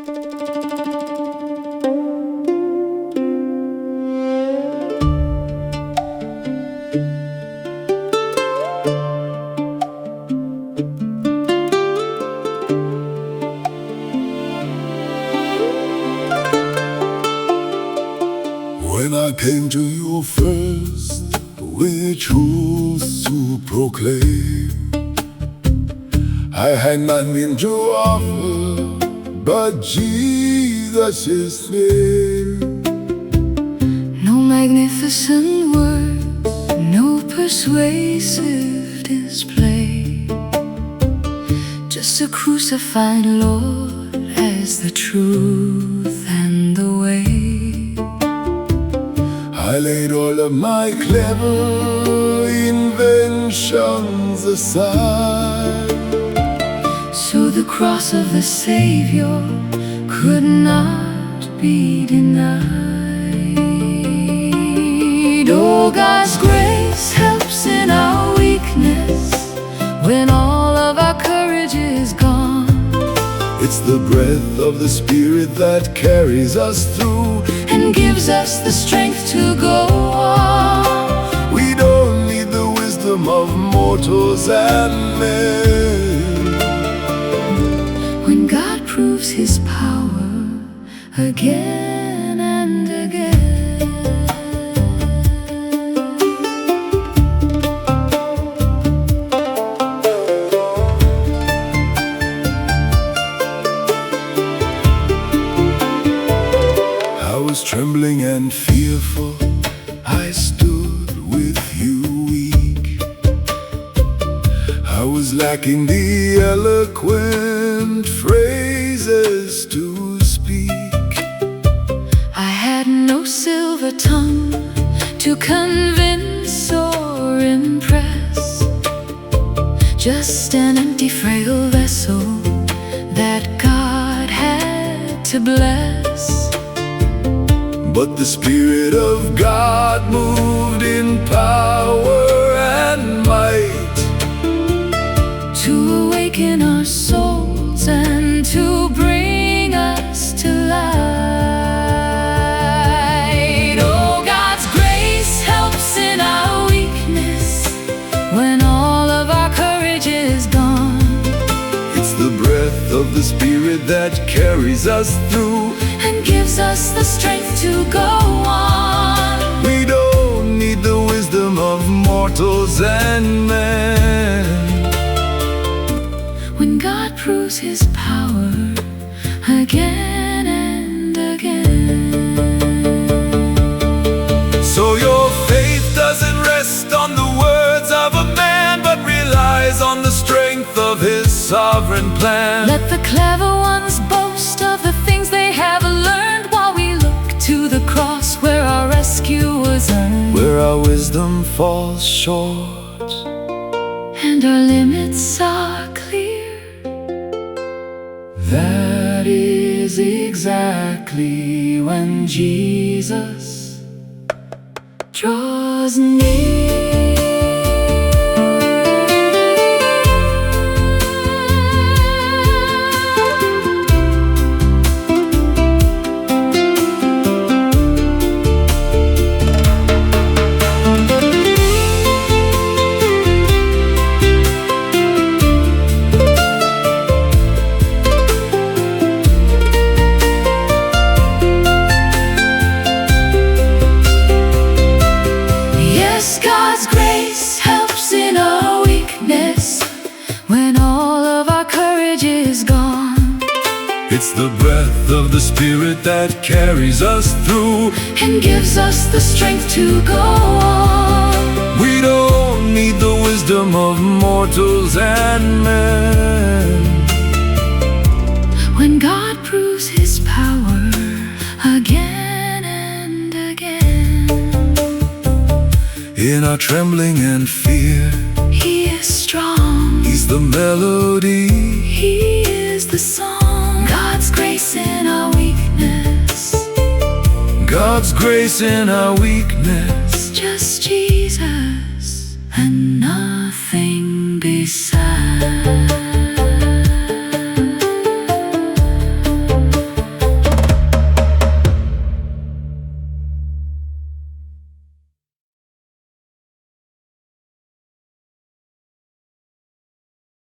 When I came to you first with truth to proclaim, I had nothing to offer but Jesus' name. No magnificent words, no persuasive display, just a crucified Lord as the truth and the way. I laid all of my clever inventions aside, so the cross of the Savior could not be denied. Oh, God's grace helps in our weakness when all of our courage is gone. It's the breath of the Spirit that carries us through and gives us the strength to go on. We don't need the wisdom of mortals and men. When God proves His power again and again, I was trembling and fearful, I stood with you weak. I was lacking the eloquent phrases to speak. I had no silver tongue to convince or impress, just an empty frail vessel that God had to bless. But the Spirit of God moved in power and might to awaken our souls and to bring us to light. Oh, God's grace helps in our weakness when all of our courage is gone. It's the breath of the Spirit that carries us through and gives us the strength to go on. We don't need the wisdom of mortals and men. When God proves His power again and again. So your faith doesn't rest on the words of a man, but relies on the strength of His sovereign plan. Let the clever ones boast of the things they have learned, while we look to the cross where our rescue was earned. Where our wisdom falls short and our limits are clear. That is exactly when Jesus draws near. God's grace helps in our weakness when all of our courage is gone. It's the breath of the Spirit that carries us through and gives us the strength to go on. We don't need the wisdom of mortals and men. When God proves His power again and again. In our trembling and fear, He is strong. He's the melody, He is the song. God's grace in our weakness. God's grace in our weakness. Just Jesus and nothing beside.